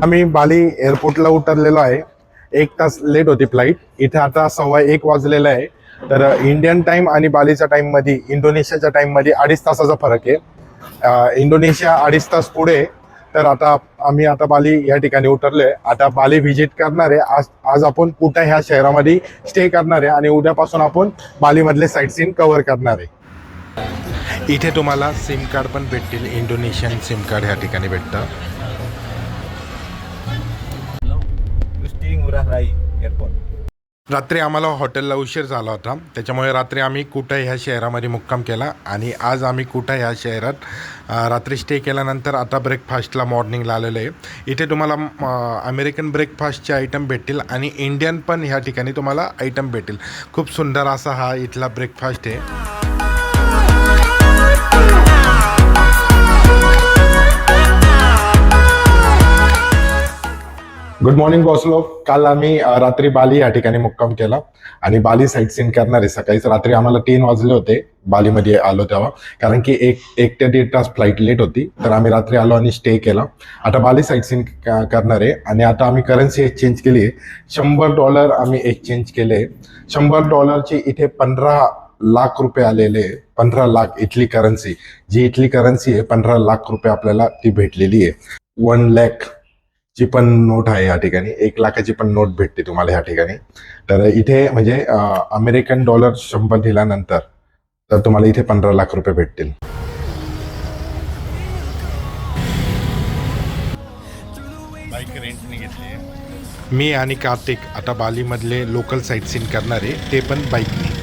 आम्ही बाली एअरपोर्टला उतरलेलो आहे. 1 तास लेट होती फ्लाईट. इथे आता 1:15 वाजलेला आहे. तर इंडियन टाइम आणि बालीच्या टाइम मध्ये, इंडोनेशियाच्या टाइम मध्ये 2.5 तासाचा फरक आहे. इंडोनेशिया 2.5 तास पुढे. तर आता आम्ही बाली या ठिकाणी उतरलोय. आता बाली व्हिजिट करणार आहे. आज आपण कुठं ह्या शहरामध्ये स्टे करणार आहे आणि उद्यापासून आपण बालीमधले साईट सीन कव्हर करणार आहे. इथे तुम्हाला सिम कार्ड पण भेटतील. इंडोनेशियन सिम कार्ड ह्या ठिकाणी भेटतं. रात्री आम्हाला हॉटेलला उशीर झाला होता, त्याच्यामुळे रात्री आम्ही कुठं ह्या शहरामध्ये मुक्काम केला आणि आज आम्ही कुठं ह्या शहरात रात्री स्टे केल्यानंतर आता ब्रेकफास्टला मॉर्निंगला आलेलो आहे. इथे तुम्हाला अमेरिकन ब्रेकफास्टचे आयटम भेटतील आणि इंडियन पण ह्या ठिकाणी तुम्हाला आयटम भेटतील. खूप सुंदर असा हा इथला ब्रेकफास्ट आहे. गुड मॉर्निंग बॉसलो. काल आम्ही रात्री बाली या ठिकाणी मुक्काम केला आणि बाली साईट सीन करणार आहे. सकाळीच रात्री आम्हाला 3 वाजले होते बालीमध्ये आलो तेव्हा, कारण की एक ते 1.5 तास फ्लाईट लेट होती. तर आम्ही रात्री आलो आणि स्टे केला. आता बाली साईट सीन करणार आहे आणि आता आम्ही करन्सी एक्सचेंज केली आहे. $100 आम्ही एक्सचेंज केले. $100ची इथे 15 लाख रुपये आलेले. 15 लाख इथली करन्सी, जी इथली करन्सी आहे 15 लाख रुपये आपल्याला ती भेटलेली आहे. 1 लाख ची पण नोट आहे या ठिकाणी. 1 लाखाची पण नोट भेटते तुम्हाला या ठिकाणी. तर इथे म्हणजे अमेरिकन डॉलर 100 दिल्यानंतर तर तुम्हाला इथे 15 लाख रुपये भेटतील. बाईक रेंटने घेतली. मी आणि कार्तिक आता बालीमधले लोकल साईट सीन करणार आहे, ते पण बाईकने.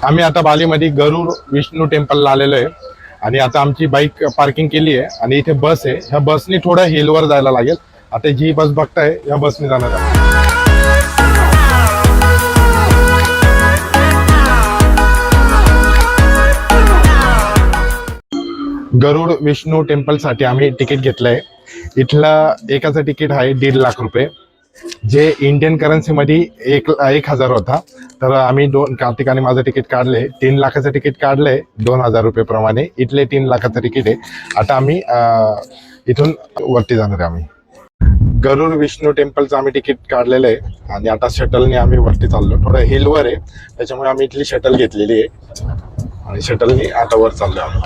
आम्ही आता बालीमध्ये गरुड विष्णू टेम्पलला आलेलो आहे आणि आता आमची बाईक पार्किंग केली आहे आणि इथे बस आहे. ह्या बसनी थोडं हिलवर जायला लागेल. आता जी बस बघताय या बसने जाणार आहे. गरुड विष्णू टेम्पलसाठी आम्ही तिकीट घेतलंय. इथलं एकाचं तिकीट आहे 1.5 लाख रुपये, जे इंडियन करन्सीमध्ये 1,000 होता. तर आम्ही कार्तिक आणि माझं तिकीट काढले. 3 लाखाचं तिकीट काढलंय 2,000 रुपये प्रमाणे. इथले 3 लाखाचं तिकीट आहे. आता आम्ही इथून वरती जाणार आहे. आम्ही गरुड विष्णू टेम्पलचं आम्ही तिकीट काढलेलं आहे आणि आता शटलने आम्ही वरती चाललो. थोडं हिलवर आहे, त्याच्यामुळे आम्ही इथली शटल घेतलेली आहे आणि शटलने आता वर चाललो आम्ही.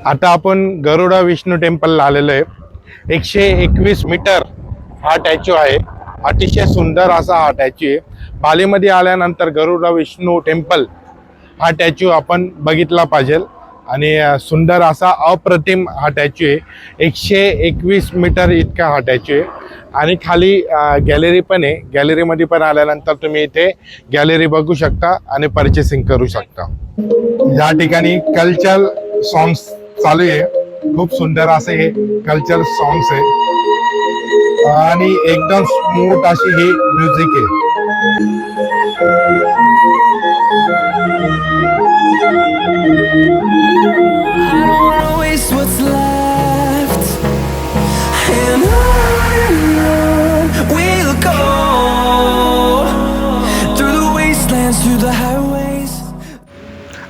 आता आपण गरुडा विष्णू टेम्पलला आलेलो आहे. 121 मीटर हा टॅच्यू आहे. अतिशय सुंदर असा हा टॅच्यू आहे. बालीमध्ये आल्यानंतर गरुडा विष्णू टेम्पल हा टॅच्यू आपण बघितला पाहिजे आणि सुंदर असा अप्रतिम हा टॅच्यू आहे. 121 मीटर इतका हा टॅच्यू आहे आणि खाली गॅलरी पण आहे. गॅलरीमध्ये पण आल्यानंतर तुम्ही इथे गॅलरी बघू शकता आणि परचेसिंग करू शकता. या ठिकाणी कल्चरल सॉंग्स चालू आहे. खूप सुंदर असे हे कल्चरल सॉंग्स आहे आणि एकदम स्मूथ अशी ही म्युझिक आहे.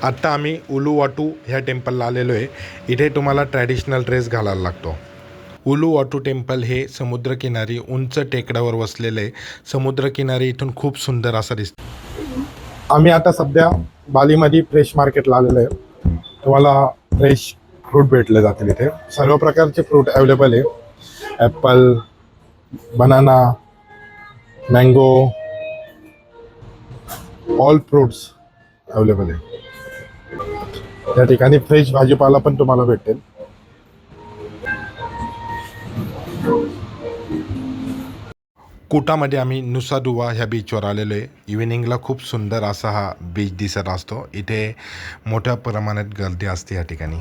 आत्ता आम्ही उलुवाटू ह्या टेम्पलला आलेलो आहे. इथे तुम्हाला ट्रॅडिशनल ड्रेस घालायला लागतो. उलुवाटू टेम्पल हे समुद्रकिनारी उंच टेकडावर वसलेले आहे. समुद्रकिनारी इथून खूप सुंदर असा दिसतो. आम्ही आता सध्या बालीमध्ये फ्रेश मार्केटला आलेलो आहे. तुम्हाला फ्रेश फ्रूट भेटले जातील. इथे सर्व प्रकारचे फ्रूट अवेलेबल आहे. Apple, banana, mango, all fruits available आहे. या ठिकाणी फ्रेश भाजीपाला पण तुम्हाला भेटेल. कुटामध्ये आम्ही नुसा दुवा ह्या बीचवर आलेलो आहे. इव्हिनिंगला खूप सुंदर असा हा बीच दिसत असतो. इथे मोठ्या प्रमाणात गर्दी असते या ठिकाणी.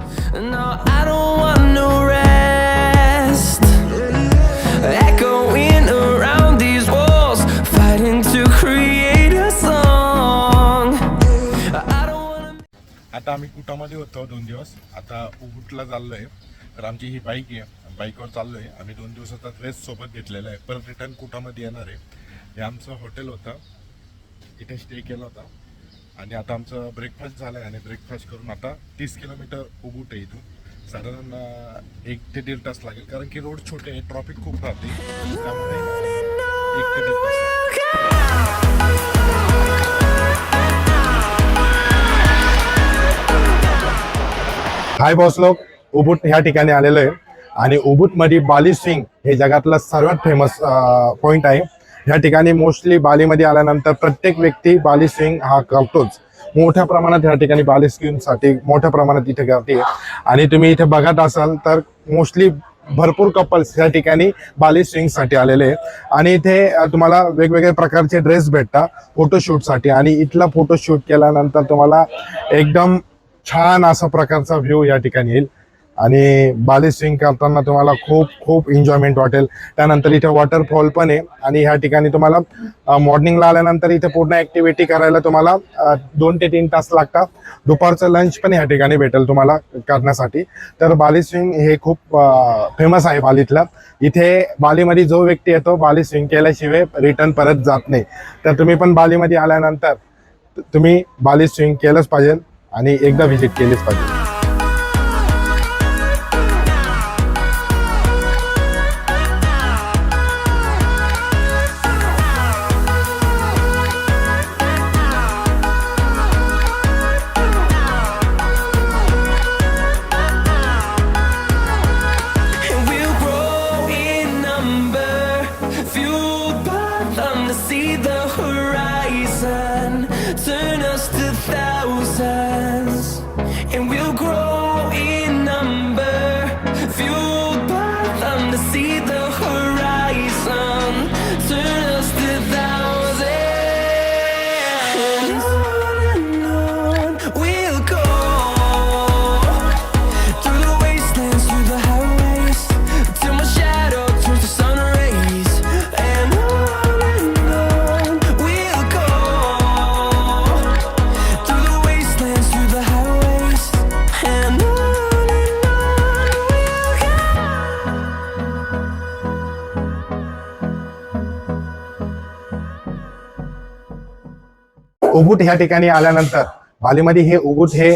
आता आम्ही कुटामध्ये होतो 2 दिवस, आता उबुटला चाललो आहे. तर आमची ही बाईक आहे, बाईकवर चाललो आहे. आम्ही 2 दिवसाचा ड्रेस सोबत घेतलेला आहे. परत रिटर्न कुटामध्ये येणार आहे. हे आमचं हॉटेल होतं, इथे स्टे केला होता. आणि आता आमचं ब्रेकफास्ट झालं आहे आणि ब्रेकफास्ट करून आता 30 किलोमीटर उबुट आहे इथून. साधारण 1 ते 1.5 तास लागेल, कारण की रोड छोटे आहे, ट्रॉफिक खूप राहते, त्यामुळे 1 ते 1.5 तास. हाय बॉस लोक, उबुट ह्या ठिकाणी आलेलो आहे आणि उबुटमध्ये बाली स्विंग हे जगातलं सर्वात फेमस पॉईंट आहे. ह्या ठिकाणी मोस्टली बालीमध्ये आल्यानंतर प्रत्येक व्यक्ती बाली स्विंग हा करतोच. मोठ्या प्रमाणात ह्या ठिकाणी बाली स्विंगसाठी मोठ्या प्रमाणात इथे गर्दी आहे. आणि तुम्ही इथे बघत असाल तर मोस्टली भरपूर कपल्स या ठिकाणी बाली स्विंगसाठी आलेले आहे. आणि इथे तुम्हाला वेगवेगळ्या प्रकारचे ड्रेस भेटतात फोटोशूटसाठी. आणि इथला फोटोशूट केल्यानंतर तुम्हाला एकदम छान असा प्रकारचा व्ह्यू या ठिकाणी येईल. आणि बाली स्विंग करताना तुम्हाला खूप खूप एन्जॉयमेंट वाटेल. त्यानंतर इथे वॉटरफॉल पण आहे. आणि ह्या ठिकाणी तुम्हाला मॉर्निंगला आल्यानंतर इथे पूर्ण ॲक्टिव्हिटी करायला तुम्हाला 2 ते 3 तास लागतात. दुपारचं लंच पण ह्या ठिकाणी भेटेल तुम्हाला करण्यासाठी. तर बाली स्विंग हे खूप फेमस आहे बालीतलं. इथे बालीमध्ये जो व्यक्ती येतो बाली स्विंग केल्याशिवाय रिटर्न परत जात नाही. तर तुम्ही पण बालीमध्ये आल्यानंतर तुम्ही बाली स्विंग केलंच पाहिजे आणि एकदा व्हिजिट केलीच पाहिजे. उबुट ह्या ठिकाणी आल्यानंतर बालीमध्ये हे उबुट हे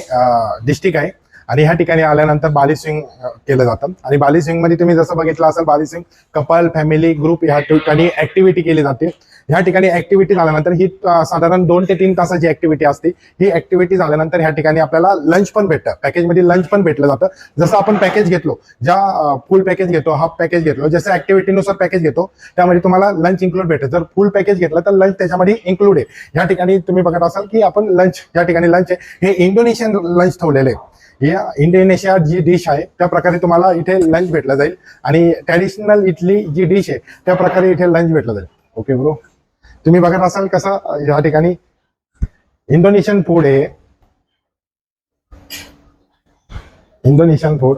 डिस्ट्रिक्ट आहे. आणि ह्या ठिकाणी आल्यानंतर बाली स्विंग केलं जातं. आणि बाली स्विंग मध्ये तुम्ही जसं बघितलं असेल, बाली स्विंग कपल फॅमिली ग्रुप ह्या ठिकाणी ऍक्टिव्हिटी केली जाते. ह्या ठिकाणी ऍक्टिव्हिटी झाल्यानंतर ही साधारण 2 ते 3 तासाची ऍक्टिव्हिटी असते. ही ऍक्टिव्हिटी झाल्यानंतर ह्या ठिकाणी आपल्याला लंच पण भेटतं, पॅकेजमध्ये लंच पण भेटलं जातं. जसं आपण पॅकेज घेतलो, ज्या फुल पॅकेज घेतो, हाफ पॅकेज घेतलो, जसं ऍक्टिव्हिटीनुसार पॅकेज घेतो त्यामध्ये तुम्हाला लंच इन्क्लूड भेटतं. जर फुल पॅकेज घेतलं तर लंच त्याच्यामध्ये इन्क्लूड आहे. ह्या ठिकाणी तुम्ही बघत असाल की आपण लंच, या ठिकाणी लंच आहे हे इंडोनेशियन लंच ठेवलेले आहे. या इंडोनेशिया जी डिश आहे त्या प्रकारे तुम्हाला इथे लंच भेटलं जाईल. आणि ट्रॅडिशनल इथली जी डिश आहे त्या प्रकारे इथे लंच भेटलं जाईल. ओके ब्रो, तुम्ही बघत असाल कसं या ठिकाणी इंडोनेशियन फूड आहे. Indonesian food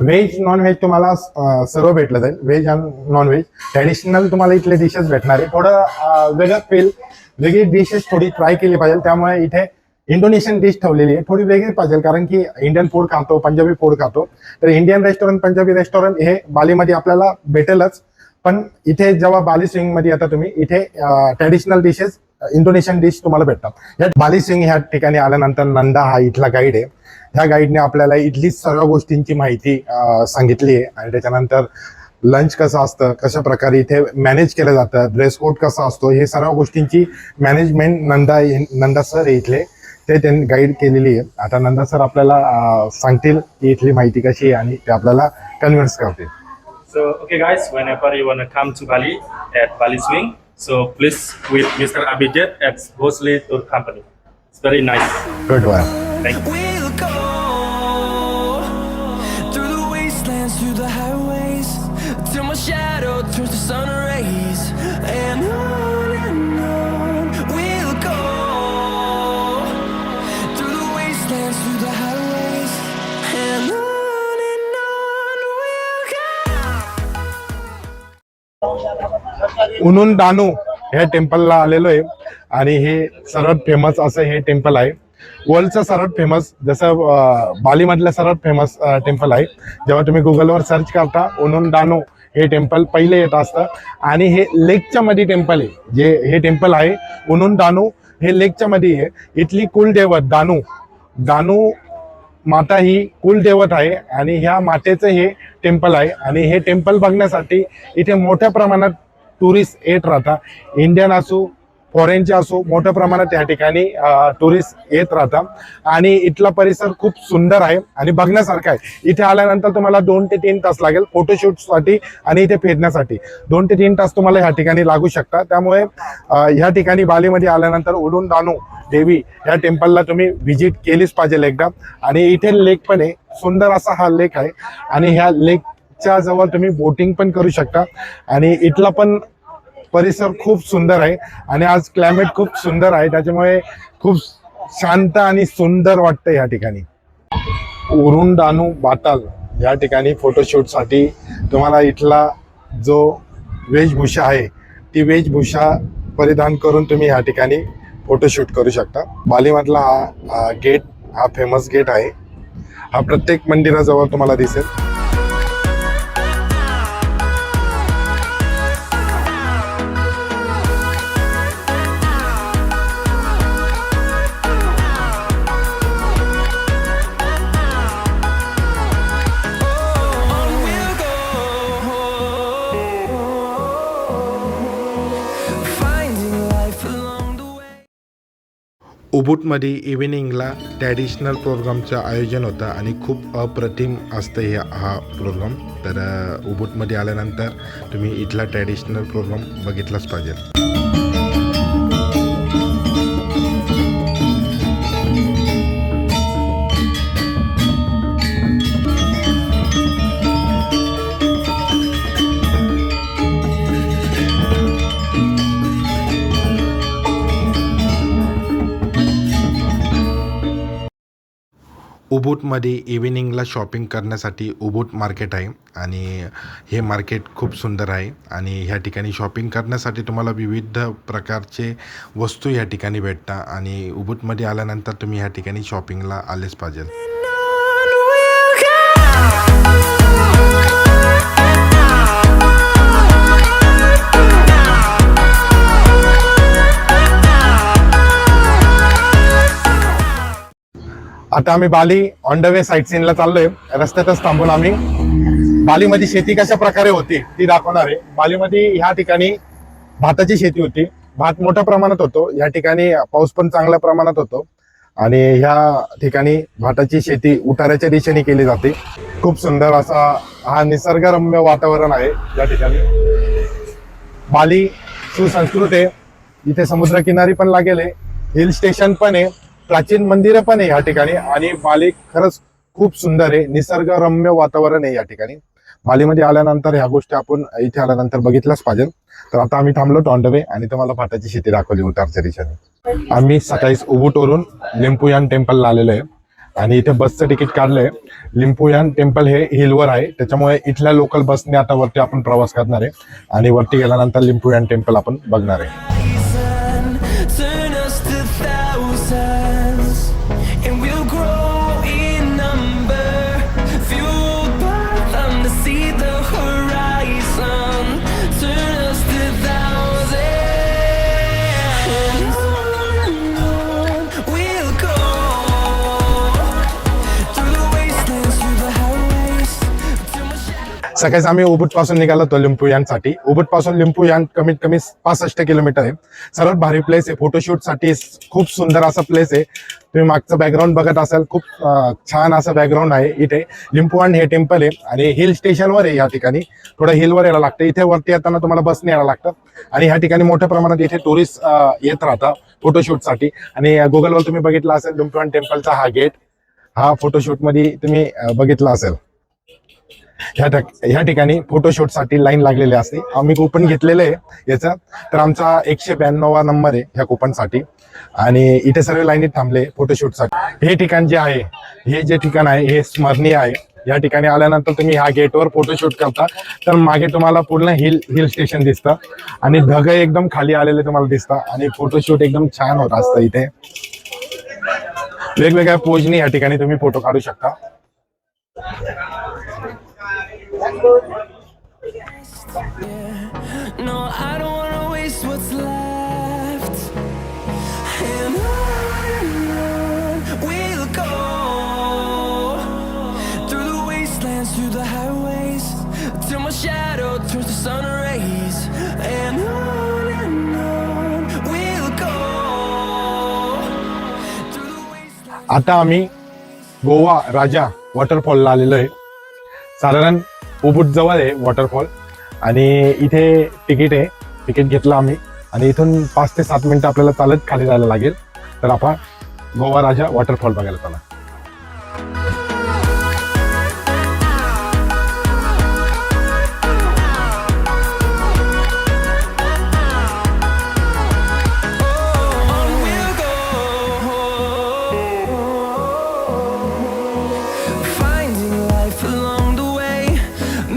veg non veg तुम्हाला सर्व भेटलं जाईल. व्हेज आणि नॉन व्हेज ट्रॅडिशनल तुम्हाला इथले डिशेस भेटणार आहे. थोडं वेगळं फील, वेगळी डिशेस थोडी ट्राय केली पाहिजे. त्यामुळे इथे इंडोनेशियन डिश ठेवलेली आहे, थोडी वेगळी पाहिजे. कारण की इंडियन फूड खातो, पंजाबी फूड खातो. तर इंडियन रेस्टॉरंट, पंजाबी रेस्टॉरंट हे बालीमध्ये आपल्याला भेटेलच. पण इथे जेव्हा बाली स्विंग मध्ये आता तुम्ही इथे ट्रॅडिशनल डिशेस, इंडोनेशियन डिश तुम्हाला भेटतात. या बाली स्विंग ह्या ठिकाणी आल्यानंतर नंदा हा इथला गाईड आहे. ह्या गाईडने आपल्याला इथली सर्व गोष्टींची माहिती सांगितली आहे. आणि त्याच्यानंतर लंच कसं असतं, कशा प्रकारे इथे मॅनेज केलं जातं, ड्रेस कोड कसा असतो, हे सर्व गोष्टींची मॅनेजमेंट नंदा सर इथले ते त्यांनी गाईड केलेली आहे. आता नंदा सर आपल्याला सांगतील की इथली माहिती कशी आहे आणि ते आपल्याला कन्व्हिन्स करतील. So, okay guys, whenever you want to come to Bali at Bali Swing, so please with Mr. Abhijit at Bosley Tour Company. It's very nice. Good one. Thank you. We'll go through the wastelands, through the highways, till my shadow turns to sun rays, and on we'll go उनुन Danu ह्या टेम्पलला आलेलो आहे आणि हे सर्वात famous असं हे temple आहे. वर्ल्डचं सर्वात फेमस जसं बालीमधलं सर्वात फेमस टेम्पल आहे. जेव्हा तुम्ही गुगलवर सर्च करता उनुन दानू हे टेम्पल पहिले येत असतं आणि हे लेकच्या मध्ये टेम्पल आहे. जे हे टेम्पल आहे उनुन दानू हे लेकच्या मध्ये आहे. इथली कुलदैवत दानू माता ही कुलदैवत आहे आणि ह्या मातेचं हे टेम्पल आहे आणि हे टेम्पल बघण्यासाठी इथे मोठ्या प्रमाणात टुरिस्ट येत राहतात. इंडियन असो फॉरेनचे असो मोठ्या प्रमाणात या ठिकाणी टुरिस्ट येत राहतात आणि इथला परिसर खूप सुंदर आहे आणि बघण्यासारखा आहे. इथे आल्यानंतर तुम्हाला 2 ते 3 तास लागेल फोटोशूटसाठी आणि इथे फिरण्यासाठी 2 ते 3 तास तुम्हाला ह्या ठिकाणी लागू शकतात. त्यामुळे ह्या ठिकाणी बालीमध्ये आल्यानंतर उनुन दानू देवी ह्या टेम्पलला तुम्ही व्हिजिट केलीच पाहिजे एकदा. आणि इथे लेक पण आहे, सुंदर असा हा लेक आहे आणि ह्या लेकच्या जवळ तुम्ही बोटिंग पण करू शकता आणि इथला पण परिसर खूप सुंदर आहे आणि आज क्लायमेट खूप सुंदर आहे, त्याच्यामुळे खूप शांत आणि सुंदर वाटतं या ठिकाणी. उरुन दानू बाताल या ठिकाणी फोटोशूटसाठी तुम्हाला इथला जो वेशभूषा आहे ती वेशभूषा परिधान करून तुम्ही या ठिकाणी फोटोशूट करू शकता. बालीमधला हा गेट हा फेमस गेट आहे. हा प्रत्येक मंदिराजवळ तुम्हाला दिसेल. उबूटमध्ये इव्हिनिंगला ट्रॅडिशनल प्रोग्रामचं आयोजन होतं आणि खूप अप्रतिम असतं हा प्रोग्राम. तर उबूटमध्ये आल्यानंतर तुम्ही इथला ट्रॅडिशनल प्रोग्राम बघितलाच पाहिजे. उबूटमध्ये इव्हिनिंगला शॉपिंग करण्यासाठी उबूट मार्केट आहे आणि हे मार्केट खूप सुंदर आहे आणि ह्या ठिकाणी शॉपिंग करण्यासाठी तुम्हाला विविध प्रकारचे वस्तू ह्या ठिकाणी भेटतात आणि उबूटमध्ये आल्यानंतर तुम्ही ह्या ठिकाणी शॉपिंगला आलेच पाहिजे. आता आम्ही बाली ऑन द वे साईट सीनला चाललोय. रस्त्यातच थांबून आम्ही बालीमध्ये शेती कशा प्रकारे होती ती दाखवणार आहे. बालीमध्ये ह्या ठिकाणी भाताची शेती होती. भात मोठ्या प्रमाणात होतो. या ठिकाणी पाऊस पण चांगल्या प्रमाणात होतो आणि ह्या ठिकाणी भाताची शेती उताराच्या दिशेने केली जाते. खूप सुंदर असा हा निसर्गरम्य वातावरण आहे या ठिकाणी. बाली सुसंस्कृत आहे. इथे समुद्रकिनारी पण लागेल आहे, हिल स्टेशन पण आहे, प्राचीन मंदिरं पण आहे या ठिकाणी आणि बाली खरंच खूप सुंदर आहे. निसर्गरम्य वातावरण आहे या ठिकाणी. बालीमध्ये आल्यानंतर ह्या गोष्टी आपण इथे आल्यानंतर बघितल्याच पाहिजे. तर आता आम्ही थांबलो ऑन द वे आणि तुम्हाला भाताची शेती दाखवली उतारच्या दिशेने. आम्ही सकाळीच उबूटवरून लिंपुयान टेम्पलला आलेलो आहे आणि इथे बसचं तिकीट काढलंय. लिंपुयान टेम्पल हे हिलवर आहे, त्याच्यामुळे इथल्या लोकल बसने आता वरती आपण प्रवास करणार आहे आणि वरती गेल्यानंतर लिंपुयान टेम्पल आपण बघणार आहे. Turn us to thousands, and we'll grow in number, fueled by them to see the horizon. Turn us to thousands, and on we'll go, through the wastelands, through the highways, till my shadow. सकाळीच आम्ही उबूट पासून निघालो होतो लिंपुयानसाठी. उबूट पासून लिंपुयान कमीत कमी 65 kilometre आहे. सर्वात भारी प्लेस आहे फोटोशूट साठी. खूप सुंदर असा प्लेस आहे. तुम्ही मागचं बॅकग्राऊंड बघत असाल, खूप छान असं बॅकग्राऊंड आहे. इथे लिंपुयान हे टेम्पल आहे आणि हिल स्टेशनवर आहे. या ठिकाणी थोडं हिलवर यायला लागतं. इथे वरती येताना तुम्हाला बसने यायला लागतं आणि ह्या ठिकाणी मोठ्या प्रमाणात इथे टुरिस्ट येत राहतात फोटोशूटसाठी. आणि गुगलवर तुम्ही बघितलं असेल लिंपुयान टेम्पलचा हा गेट, हा फोटोशूट मध्ये तुम्ही बघितला असेल. ह्या ठिकाणी फोटोशूटसाठी लाईन लागलेली असते. आम्ही कुपन घेतलेलं आहे याचा. तर आमचा 192वा नंबर आहे ह्या कुपनसाठी आणि इथे सर्व लाईनीत थांबले फोटोशूटसाठी. हे ठिकाण जे आहे, हे जे ठिकाण आहे हे स्मरणीय आहे. या ठिकाणी आल्यानंतर तुम्ही ह्या गेटवर फोटोशूट करता तर मागे तुम्हाला पूर्ण हिल स्टेशन दिसतं आणि ढग एकदम खाली आलेले तुम्हाला दिसतात आणि फोटोशूट एकदम छान होत असतं इथे. वेगवेगळ्या पोजनी या ठिकाणी तुम्ही फोटो काढू शकता. No, I don't wanna waste what's left. And on we'll go through the wastelands, through the highways, till my shadow turns to sun rays. And on we'll go through the wastelands. आता आम्ही गोवा राजा वॉटरफॉलला आलेलो आहे. साधारण उबूट जवळ आहे waterfall आणि इथे ticket आहे. तिकीट घेतलं आम्ही आणि इथून 5 ते 7 मिनिटं आपल्याला चालत खाली जायला लागेल. तर आपण गोवा राजा वॉटरफॉल बघायला चला. On we'll go, finding life along the way,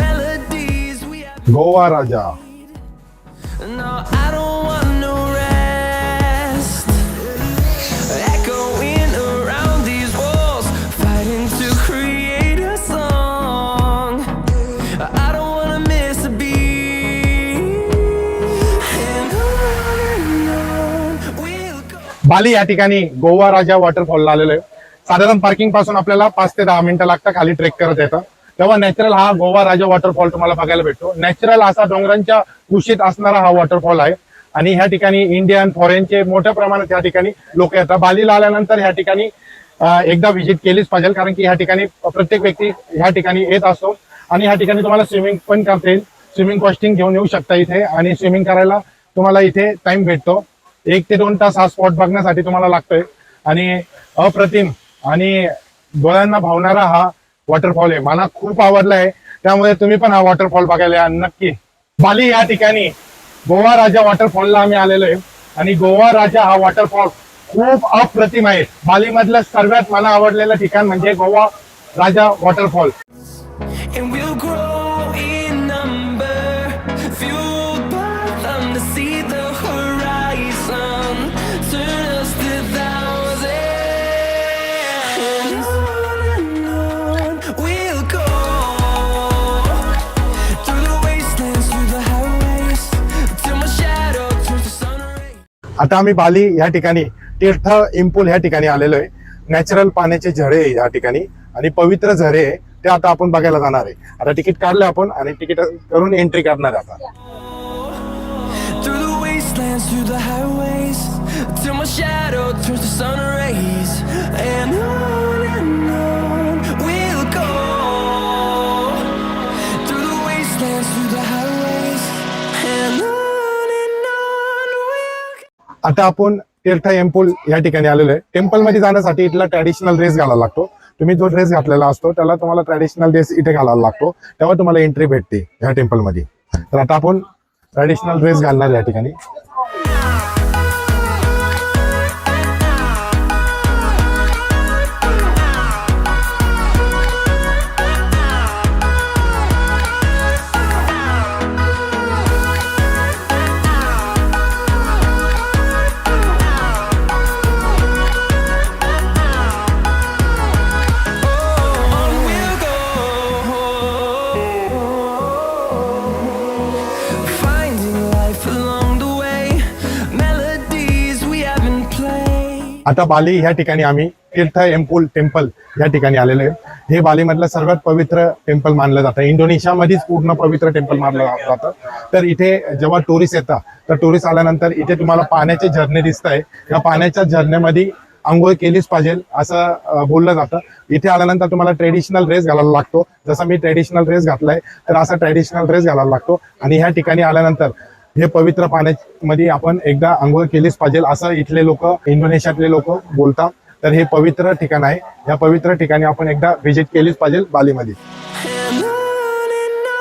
melodies we have. Goa Raja. No, I don't want no rest. Echoing around these walls, fighting to create a song. I don't wanna miss a beat. And on we'll go. बाली या ठिकाणी गोवा राजा वॉटरफॉलला आलेलो आहे. साधारण parking पासून आपल्याला 5 ते 10 मिनिटं लागतात खाली ट्रेक करत येतं. तेव्हा नॅचरल हा गोवा राजा वॉटरफॉल तुम्हाला बघायला भेटतो. नॅचरल असा डोंगरांच्या कुशीत असणारा हा वॉटरफॉल आहे आणि ह्या ठिकाणी इंडियन फॉरेनचे मोठ्या प्रमाणात या ठिकाणी लोक येतात. बालीला आल्यानंतर ह्या ठिकाणी एकदा व्हिजिट केलीच पाहिजे कारण की ह्या ठिकाणी प्रत्येक व्यक्ती ह्या ठिकाणी येत असतो आणि ह्या ठिकाणी तुम्हाला स्विमिंग पण करता येईल. स्विमिंग कॉस्टिंग घेऊन येऊ शकता इथे आणि स्विमिंग करायला तुम्हाला इथे टाइम भेटतो. 1 ते 2 तास हा स्पॉट बघण्यासाठी तुम्हाला लागतोय आणि अप्रतिम आणि डोळ्यांना भावणारा हा वॉटरफॉल आहे. मला खूप आवडलाय त्यामुळे तुम्ही पण हा वॉटरफॉल बघायला या नक्की. बाली या ठिकाणी गोवा राजा वॉटरफॉलला आम्ही आलेलो आहे आणि गोवा राजा हा वॉटरफॉल खूप अप्रतिम आहे. बाली मधलं सर्वात मला आवडलेलं ठिकाण म्हणजे गोवा राजा waterfall. And we'll grow in number, fueled by them to see the horizon, turn us to thousands. And on we'll go through the wastelands, through the highways, till my shadow turns to sun rays. आता आम्ही बाली या ठिकाणी तीर्थ इम्पूल ह्या ठिकाणी आलेलो आहे. Natural पाण्याचे झरे आहे या ठिकाणी आणि पवित्र झरे आहे ते आता आपण बघायला जाणार आहे. आता तिकीट काढलं आपण आणि तिकीट करून एंट्री करणार आहे आता. Through the wastelands, through the highways, till my shadow turns to sun rays. And on we'll go through the wastelands, through the highways. And on we'll go. आता आपण तीर्थ एम्पूल या ठिकाणी आलेलो आहे. टेम्पल मध्ये जाण्यासाठी इथला ट्रॅडिशनल ड्रेस घालायला लागतो. तुम्ही जो ड्रेस घातलेला असतो त्याला तुम्हाला ट्रॅडिशनल ड्रेस इथे घालायला लागतो तेव्हा तुम्हाला एंट्री भेटते ह्या टेम्पल मध्ये. तर आता आपण ट्रॅडिशनल ड्रेस घालणार या ठिकाणी. On we'll go, finding life along the way, melodies we haven't played. आता बाली ह्या ठिकाणी आम्ही तीर्थ एम्पूल टेम्पल या ठिकाणी आलेलो आहे. हे बालीमधलं सर्वात पवित्र टेम्पल मानलं जातं. इंडोनेशियामध्येच पूर्ण पवित्र टेम्पल मानलं जातं. तर इथे जेव्हा टुरिस्ट येतात तर टुरिस्ट आल्यानंतर इथे तुम्हाला पाण्याचे झरणे दिसत आहे. या पाण्याच्या झरण्यामध्ये आंघोळ केलीच पाहिजे असं बोललं जातं. इथे आल्यानंतर तुम्हाला ट्रेडिशनल ड्रेस घालायला लागतो. जसं मी ट्रेडिशनल ड्रेस घातलाय तर असा ट्रेडिशनल ड्रेस घालायला लागतो आणि ह्या ठिकाणी आल्यानंतर हे पवित्र पाण्यामध्ये आपण एकदा आंघोळ केलीच पाहिजे असं इथले लोक, इंडोनेशियातले लोक बोलतात. तर हे पवित्र ठिकाण आहे. या पवित्र ठिकाणी आपण एकदा व्हिजिट केलीच पाहिजे बालीमध्ये. And on we'll go.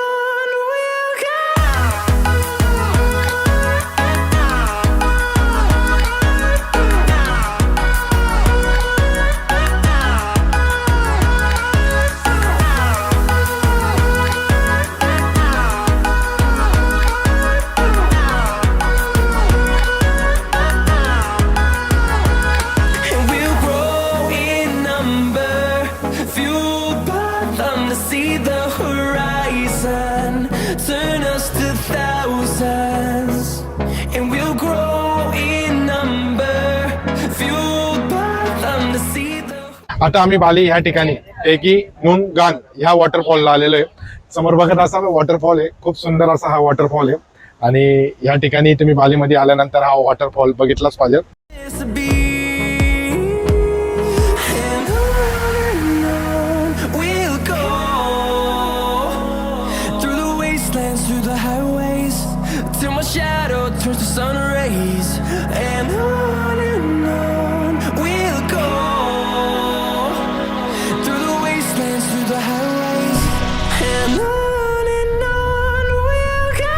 आता आम्ही बाली ह्या ठिकाणी एकी नुनगान ह्या वॉटरफॉलला आलेलो आहे. समोर बघत असाल वॉटरफॉल आहे, खूप सुंदर असा हा वॉटरफॉल आहे. आणि ह्या ठिकाणी तुम्ही बालीमध्ये आल्यानंतर हा वॉटरफॉल बघितलाच पाहिजे. to be. And on we'll go through the wastelands, through the highways, till my shadow turns to sun rays. And on we'll go through the wastelands, through the highways, and on we'll go.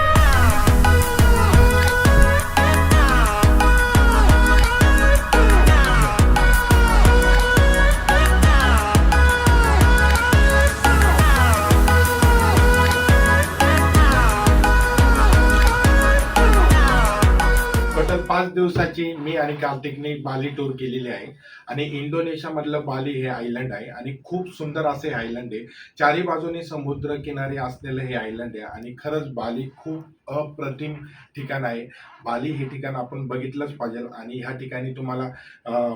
Total 5 दिवसाची मी आणि कार्तिकने बाली tour केलेली आहे. आणि Indonesia मधलं बाली हे island आहे आणि खूप सुंदर असे हे आयलंड आहे. चारी बाजूने समुद्र किनारे असलेलं हे आयलंड आहे आणि खरंच बाली खूप अप्रतिम ठिकाण आहे. बाली हे ठिकाण आपण बघितलंच पाहिजे. आणि ह्या ठिकाणी तुम्हाला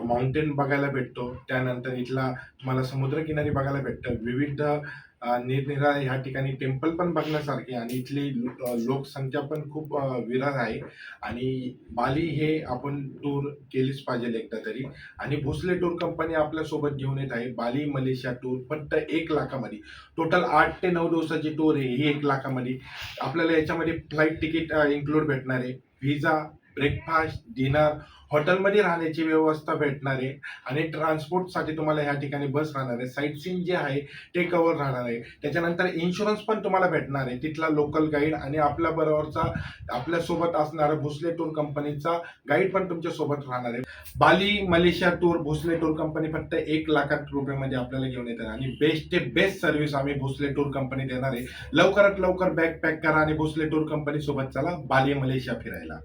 माउंटेन बघायला भेटतो, त्यानंतर इथला तुम्हाला समुद्रकिनारी बघायला भेटतं, विविध निरनिराळे ह्या ठिकाणी टेम्पल पण बघण्यासारखे आणि इथली लोकसंख्या पण खूप विरळ आहे. आणि बाली हे आपण टूर केलीच पाहिजे एकदा तरी. आणि भोसले टूर कंपनी आपल्या सोबत घेऊन येत आहे बाली मलेशिया टूर फक्त 1,00,000मध्ये. टोटल 8 ते 9 दिवसाची टूर आहे ही 1,00,000मध्ये. आपल्याला याच्यामध्ये फ्लाईट तिकीट इन्क्लूड भेटणार आहे, व्हिसा, ब्रेकफास्ट, डिनर, हॉटेलमध्ये राहण्याची व्यवस्था भेटणार आहे आणि ट्रान्सपोर्टसाठी तुम्हाला ह्या ठिकाणी बस राहणार आहे. साईट सीन जे आहे ते कव्हर राहणार आहे. त्याच्यानंतर इन्शुरन्स पण तुम्हाला भेटणार आहे, तिथला लोकल गाईड आणि आपल्याबरोबरचा आपल्यासोबत असणारा भोसले टूर कंपनीचा गाईड पण तुमच्या सोबत राहणार आहे. Bali Malaysia tour Bhosale tour company फक्त 1,00,000 रुपयामध्ये आपल्याला घेऊन येतात आणि बेस्ट ते बेस्ट सर्व्हिस आम्ही भोसले टूर कंपनी देणार आहे. लवकरात लवकर बॅग पॅक करा आणि भोसले टूर कंपनी सोबत चला बाली मलेशिया फिरायला.